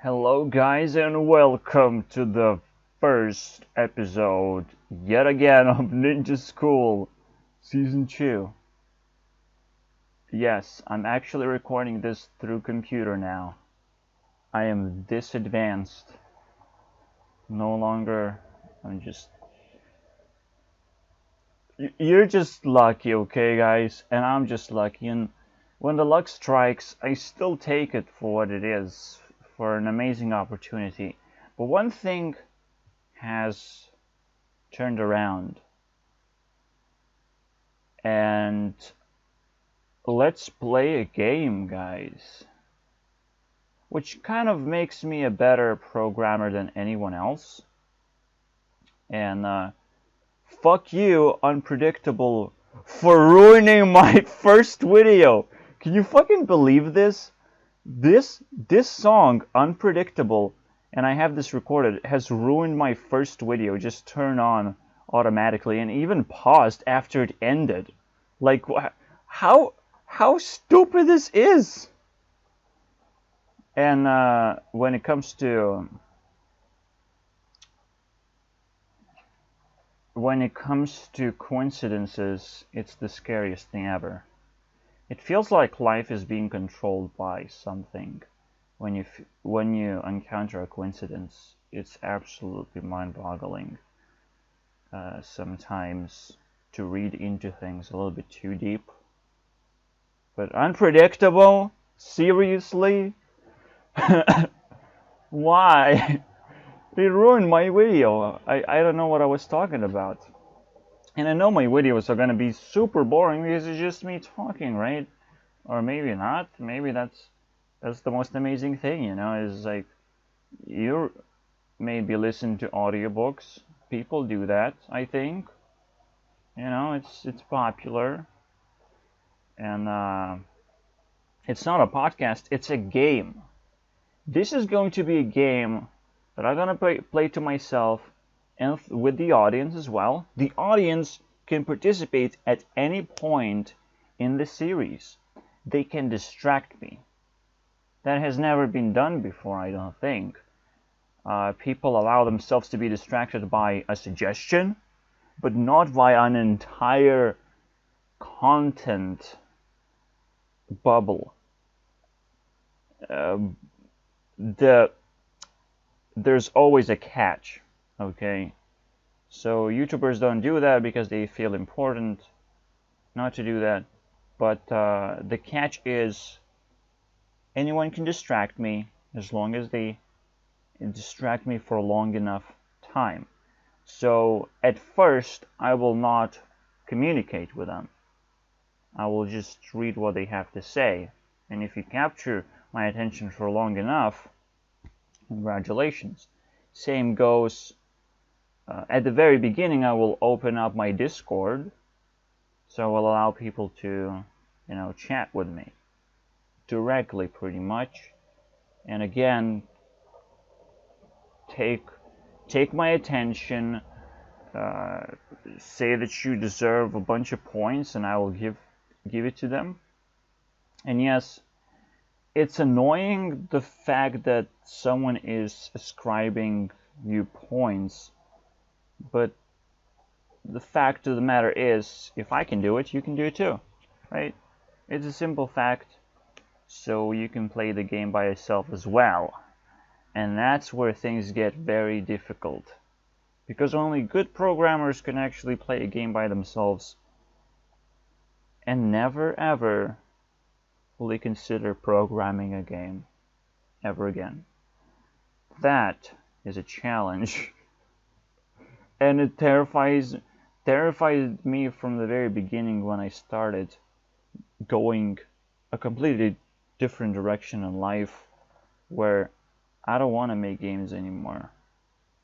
Hello guys and welcome to the first episode yet again of Ninja School Season 2. Yes, I'm actually recording this through computer now. I am this advanced. No longer, I'm just... You're just lucky, okay guys? And I'm just lucky, and when the luck strikes, I still take it for what it is, for an amazing opportunity. But one thing has turned around, and let's play a game, guys, which kind of makes me a better programmer than anyone else. And fuck you, Unpredictable, for ruining my first video. Can you fucking believe this? This song, Unpredictable, and I have this recorded, has ruined my first video. Just turned on automatically and even paused after it ended. Like, how stupid this is. And when it comes to coincidences, it's the scariest thing ever. It feels like life is being controlled by something. When you encounter a coincidence, it's absolutely mind-boggling. Sometimes to read into things a little bit too deep. But Unpredictable? Seriously? Why? It ruined my video. I don't know what I was talking about. And I know my videos are gonna be super boring because it's just me talking, right? Or maybe not. Maybe that's the most amazing thing, you know, is like, you maybe listen to audiobooks. People do that, I think. You know, it's popular. And it's not a podcast, it's a game. This is going to be a game that I'm gonna play to myself and with the audience as well. The audience can participate at any point in the series. They can distract me. That has never been done before, I don't think. People allow themselves to be distracted by a suggestion, but not by an entire content bubble. There's always a catch, okay? So YouTubers don't do that because they feel important not to do that. But the catch is, anyone can distract me as long as they distract me for long enough time. So at first, I will not communicate with them. I will just read what they have to say. And if you capture my attention for long enough, congratulations. Same goes, at the very beginning, I will open up my Discord. So I will allow people to, you know, chat with me directly, pretty much. And again, take my attention, say that you deserve a bunch of points, and I will give it to them. And yes, it's annoying, the fact that someone is ascribing you points, but the fact of the matter is, if I can do it, you can do it too, right? It's a simple fact. So you can play the game by yourself as well. And that's where things get very difficult, because only good programmers can actually play a game by themselves and never ever will they consider programming a game ever again. That is a challenge. And it terrified me from the very beginning when I started going a completely different direction in life, where I don't want to make games anymore.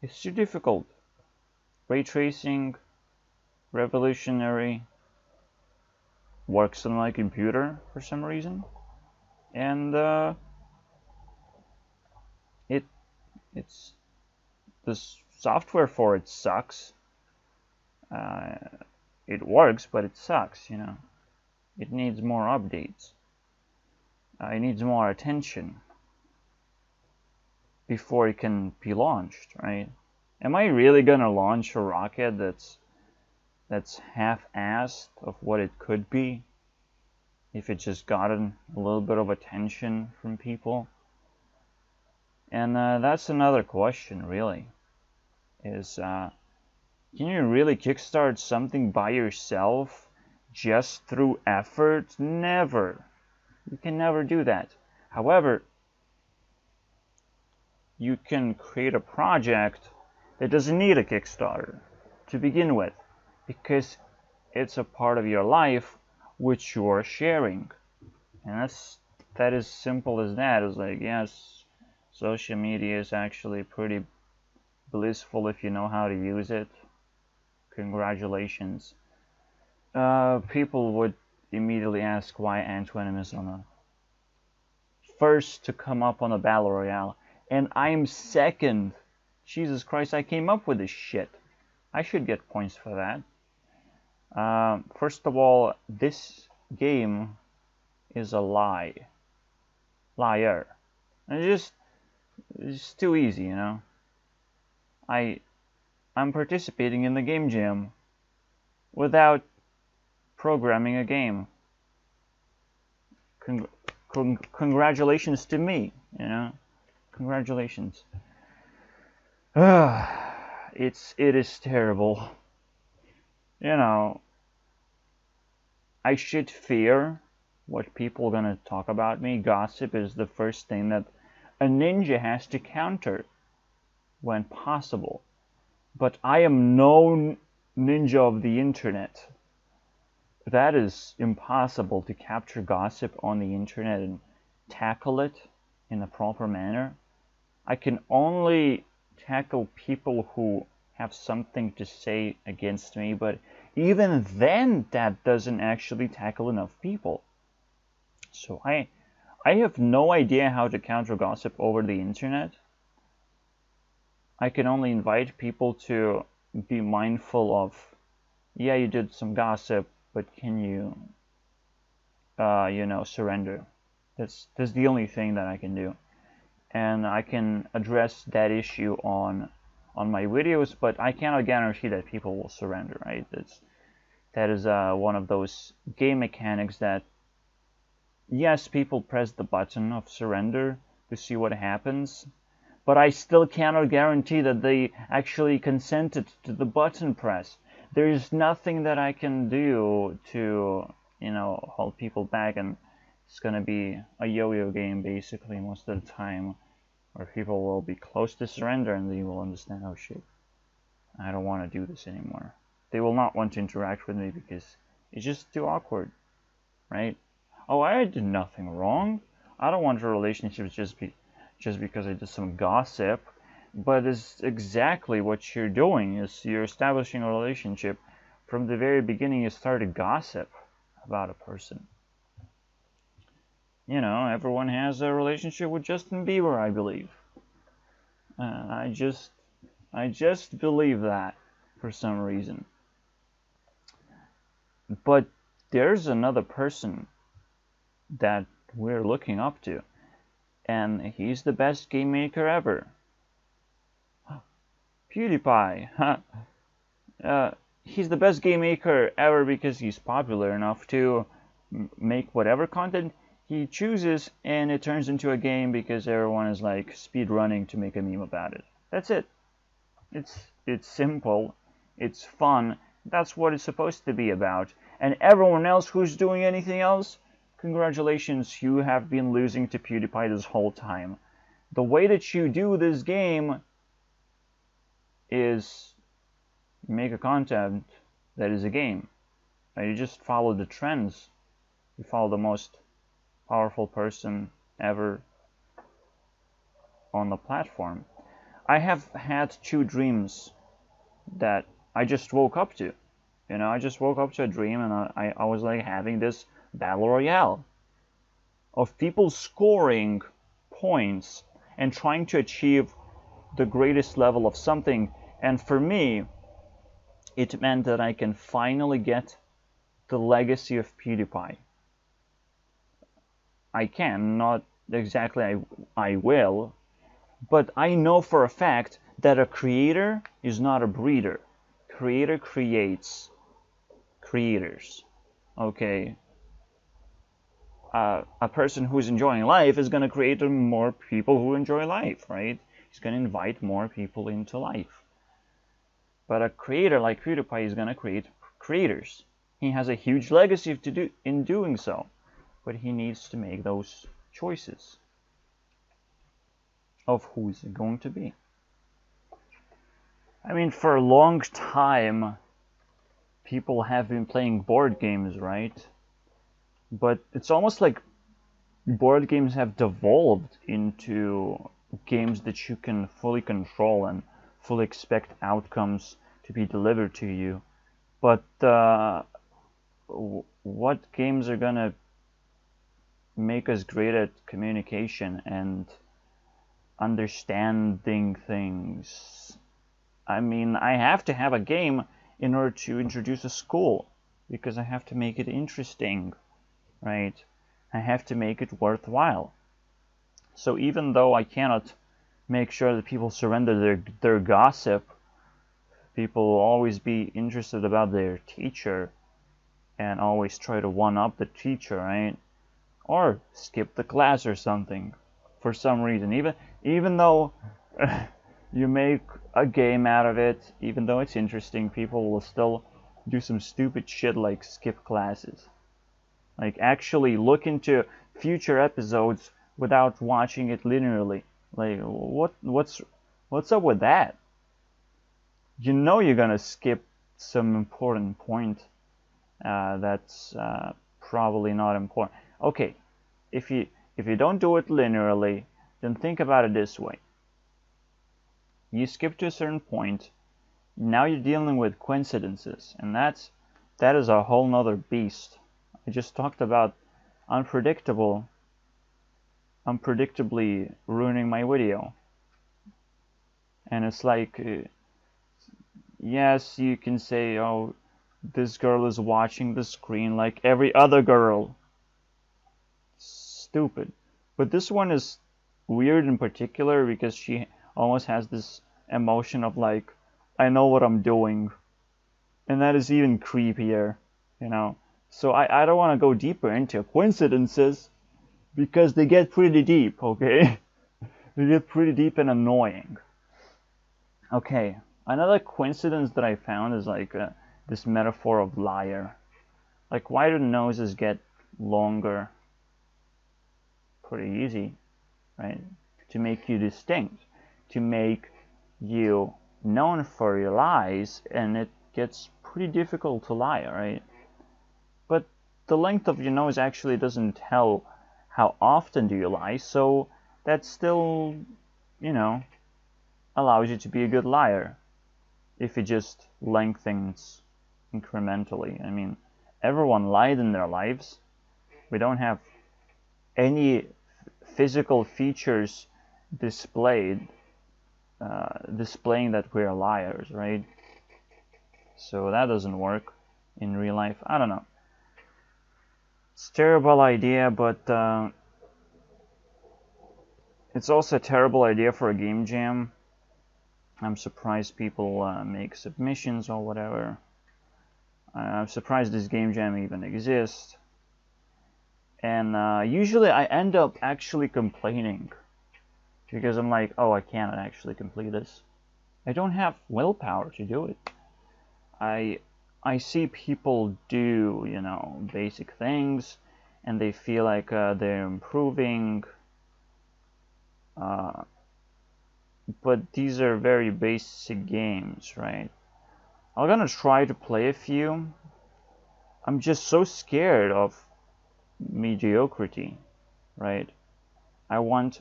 It's too difficult. Ray tracing, revolutionary, works on my computer for some reason, and it's the software for it sucks. It works, but it sucks, you know. It needs more updates. It needs more attention. before it can be launched, right? Am I really gonna launch a rocket that's half-assed of what it could be if it just gotten a little bit of attention from people? And that's another question, really, is can you really kickstart something by yourself just through effort? Never. You can never do that. However, you can create a project that doesn't need a Kickstarter to begin with, because it's a part of your life which you are sharing. And that is simple as that. It's like, yes, social media is actually pretty blissful if you know how to use it. Congratulations. People would immediately ask why Antonym is on a first to come up on a battle royale, and I'm second. Jesus Christ, I came up with this shit. I should get points for that. First of all, this game is a lie. Liar. And it's too easy, you know. I'm participating in the game jam without programming a game. Congratulations to me, you know. Congratulations. It is terrible. You know, I should fear what people are gonna talk about me. Gossip is the first thing that a ninja has to counter when possible. But I am no ninja of the internet. That is impossible, to capture gossip on the internet and tackle it in a proper manner. I can only tackle people who have something to say against me, but even then that doesn't actually tackle enough people. So I have no idea how to counter gossip over the internet. I can only invite people to be mindful of, yeah, you did some gossip, but can you, you know, surrender? That's the only thing that I can do. And I can address that issue on my videos, but I cannot guarantee that people will surrender, right? That is one of those game mechanics that, yes, people press the button of surrender to see what happens, but I still cannot guarantee that they actually consented to the button press. There is nothing that I can do to, you know, hold people back, and it's gonna be a yo-yo game basically most of the time, where people will be close to surrender and they will understand, oh shit, I don't want to do this anymore. They will not want to interact with me because it's just too awkward, right? Oh, I did nothing wrong. I don't want a relationship just because I did some gossip. But it's exactly what you're doing, is you're establishing a relationship. From the very beginning, you started gossip about a person. You know, everyone has a relationship with Justin Bieber, I believe. I just believe that for some reason. But there's another person that we're looking up to, and he's the best game maker ever. PewDiePie. He's the best game maker ever because he's popular enough to make whatever content he chooses, and it turns into a game because everyone is like speed running to make a meme about it. That's it. It's simple. It's fun. That's what it's supposed to be about. And everyone else who's doing anything else, congratulations, you have been losing to PewDiePie this whole time. The way that you do this game is make a content that is a game. You just follow the trends. You follow the most powerful person ever on the platform. I have had 2 dreams that I just woke up to. You know, I just woke up to a dream, and I was like having this battle royale of people scoring points and trying to achieve the greatest level of something. And for me, it meant that I can finally get the legacy of PewDiePie. I can, not exactly I will, But I know for a fact that a creator is not a breeder. Creator creates creators. Okay, a person who's enjoying life is going to create more people who enjoy life, right? He's going to invite more people into life. But a creator like PewDiePie is going to create creators. He has a huge legacy to do in doing so, but he needs to make those choices of who's it going to be. I mean, for a long time, people have been playing board games, right? But it's almost like board games have devolved into games that you can fully control and fully expect outcomes to be delivered to you. But what games are gonna make us great at communication and understanding things? I mean, I have to have a game in order to introduce a school, because I have to make it interesting, right? I have to make it worthwhile. So even though I cannot make sure that people surrender their gossip, people will always be interested about their teacher and always try to one-up the teacher, right? Or skip the class or something for some reason. Even though you make a game out of it, even though it's interesting, people will still do some stupid shit like skip classes. Like actually look into future episodes without watching it linearly. Like what's up with that? You know you're gonna skip some important point that's probably not important. Okay, if you don't do it linearly, then think about it this way. You skip to a certain point, now you're dealing with coincidences, and that is a whole nother beast. I just talked about unpredictably ruining my video. And it's like, yes, you can say, oh, this girl is watching the screen like every other girl. Stupid. But this one is weird in particular because she almost has this emotion of like, I know what I'm doing. And that is even creepier, you know. So I don't want to go deeper into coincidences because they get pretty deep, okay? They get pretty deep and annoying. Okay, another coincidence that I found is like this metaphor of liar. Like, why do noses get longer? Pretty easy, right? To make you distinct, to make you known for your lies, and it gets pretty difficult to lie, right? But the length of your nose actually doesn't tell how often do you lie, so that still, you know, allows you to be a good liar if it just lengthens incrementally. I mean, everyone lied in their lives. We don't have any physical features displaying that we're liars, right? So that doesn't work in real life. I don't know. It's a terrible idea, but it's also a terrible idea for a game jam. I'm surprised people make submissions or whatever. I'm surprised this game jam even exists. And usually I end up actually complaining because I'm like, oh, I cannot actually complete this. I don't have willpower to do it. I see people do, you know, basic things, and they feel like they're improving. But these are very basic games, right? I'm gonna try to play a few. I'm just so scared of mediocrity, right? I want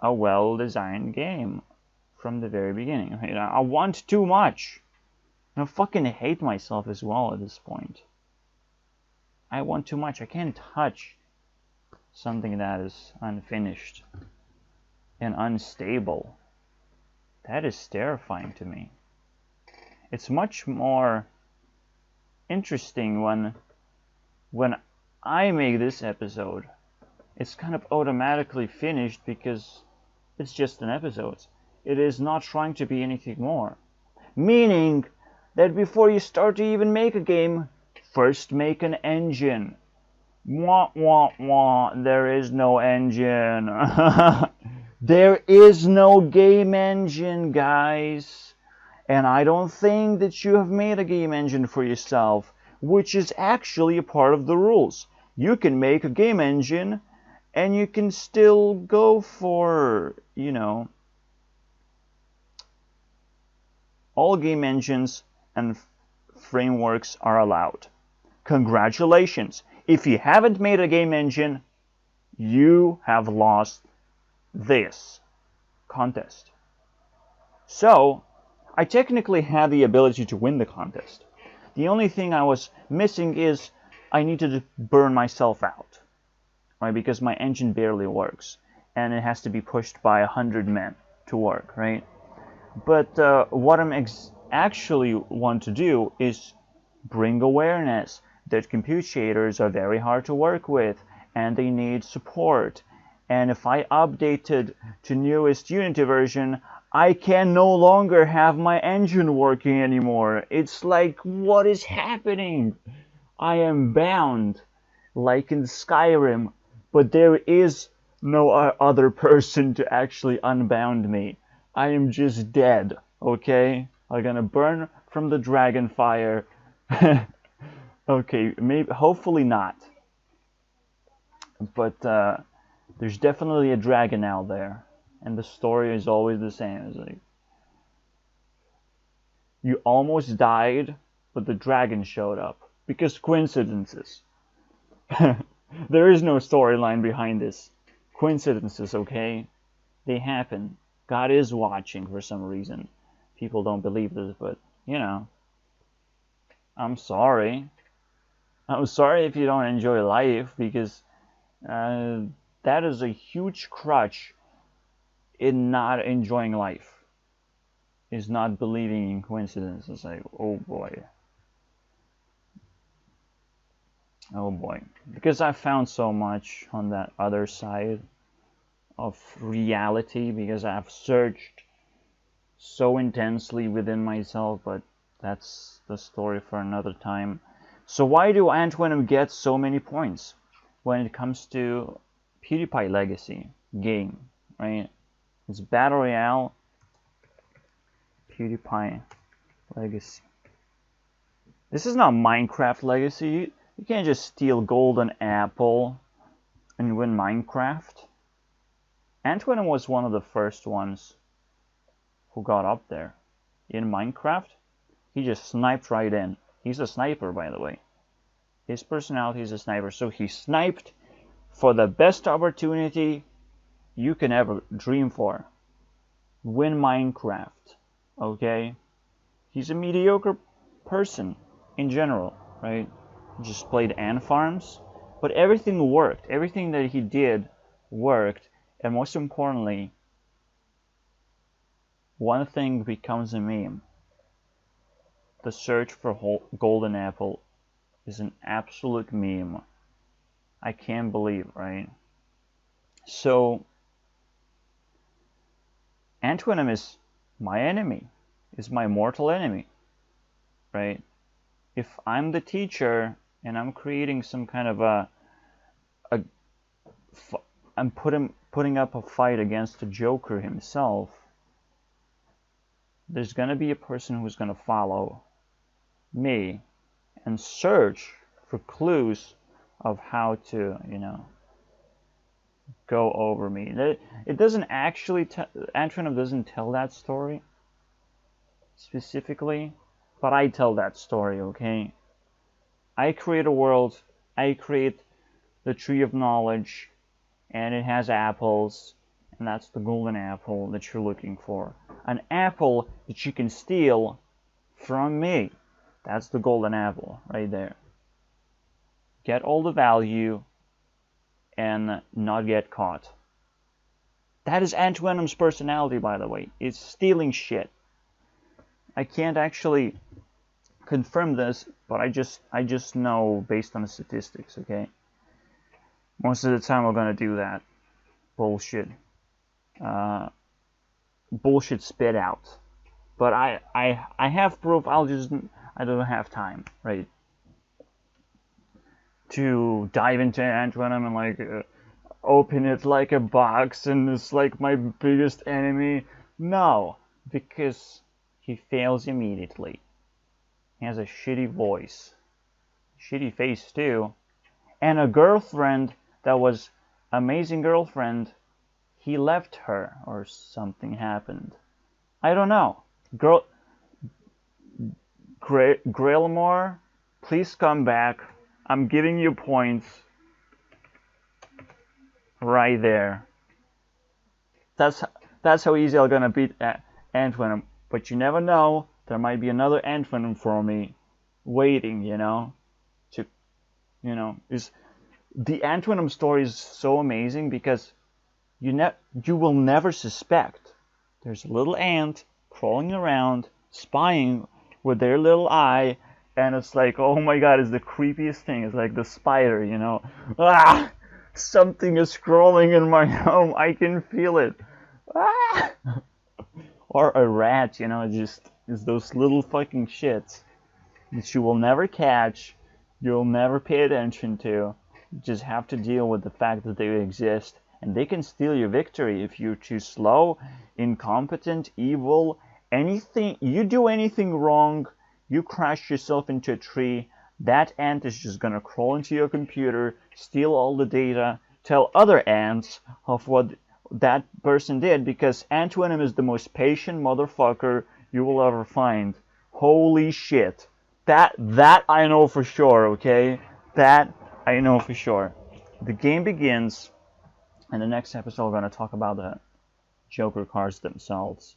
a well-designed game from the very beginning. Right? I want too much. I fucking hate myself as well at this point. I want too much. I can't touch something that is unfinished and unstable. That is terrifying to me. It's much more interesting when I make this episode. It's kind of automatically finished because It's just an episode. It is not trying to be anything more. Meaning that before you start to even make a game, first make an engine. Wah, wah, wah. There is no engine. There is no game engine, guys. And I don't think that you have made a game engine for yourself, which is actually a part of the rules. You can make a game engine and you can still go for, all game engines and frameworks are allowed. Congratulations. If you haven't made a game engine, you have lost this contest. So, I technically had the ability to win the contest. The only thing I was missing is I needed to burn myself out, right? Because my engine barely works, and it has to be pushed by 100 men to work, right? But what I'm actually want to do is bring awareness that compute shaders are very hard to work with, and they need support. And if I updated to newest Unity version, I can no longer have my engine working anymore. It's like, what is happening? I am bound, like in Skyrim, but there is no other person to actually unbound me. I am just dead, okay? I'm gonna burn from the dragon fire. Okay, maybe, hopefully not. But there's definitely a dragon out there, and the story is always the same. It's like, you almost died, but the dragon showed up. Because coincidences. There is no storyline behind this. Coincidences, okay? They happen. God is watching for some reason. People don't believe this, but, I'm sorry. I'm sorry if you don't enjoy life, because that is a huge crutch in not enjoying life. Is not believing in coincidences. Like, oh boy. Oh boy. Because I found so much on that other side of reality, because I've searched so intensely within myself, but that's the story for another time. So why do Antwenum get so many points when it comes to PewDiePie Legacy game, right? It's Battle Royale, PewDiePie Legacy. This is not Minecraft Legacy. You can't just steal golden apple and win Minecraft. Antwenum was one of the first ones who got up there. In Minecraft, he just sniped right in. He's a sniper, by the way. His personality is a sniper, so he sniped for the best opportunity you can ever dream for. Win Minecraft, okay? He's a mediocre person in general, right? He just played ant farms, but everything worked. Everything that he did worked, and most importantly, one thing becomes a meme. The search for golden apple is an absolute meme. I can't believe, right? So, Antwenum is my enemy, is my mortal enemy, right? If I'm the teacher and I'm creating some kind of I'm putting up a fight against the Joker himself, there's gonna be a person who's gonna follow me and search for clues of how to, go over me. It doesn't actually, Antwenum doesn't tell that story specifically, but I tell that story, okay? I create a world, I create the tree of knowledge, and it has apples, and that's the golden apple that you're looking for. An apple that you can steal from me. That's the golden apple right there. Get all the value and not get caught. That is Antwenum's personality, by the way. It's stealing shit. I can't actually confirm this, but I just know based on the statistics, okay? Most of the time we're gonna do that bullshit. uh, bullshit spit out. But I have proof. I don't have time, right, to dive into Antoinem and like open it like a box and it's like my biggest enemy. No, because he fails immediately. He has a shitty voice, shitty face too, and a girlfriend that was amazing girlfriend. He left her or something happened. I don't know. Grailmore, please come back. I'm giving you points right there. That's how easy I'm gonna beat Antoinem. But you never know. There might be another Antoinem for me waiting. Is the Antoinem story is so amazing because you will never suspect. There's a little ant crawling around, spying with their little eye, and it's like, oh my god, it's the creepiest thing. It's like the spider, Ah! Something is crawling in my home. I can feel it. Ah! Or a rat, just it's those little fucking shits that you will never catch, you'll never pay attention to. You just have to deal with the fact that they exist, and they can steal your victory if you're too slow, incompetent, evil, anything. You do anything wrong, you crash yourself into a tree, that ant is just gonna crawl into your computer, steal all the data, tell other ants of what that person did, because Antoinem is the most patient motherfucker you will ever find. Holy shit. That I know for sure, okay? That I know for sure. The game begins, and the next episode we're going to talk about the Joker cards themselves.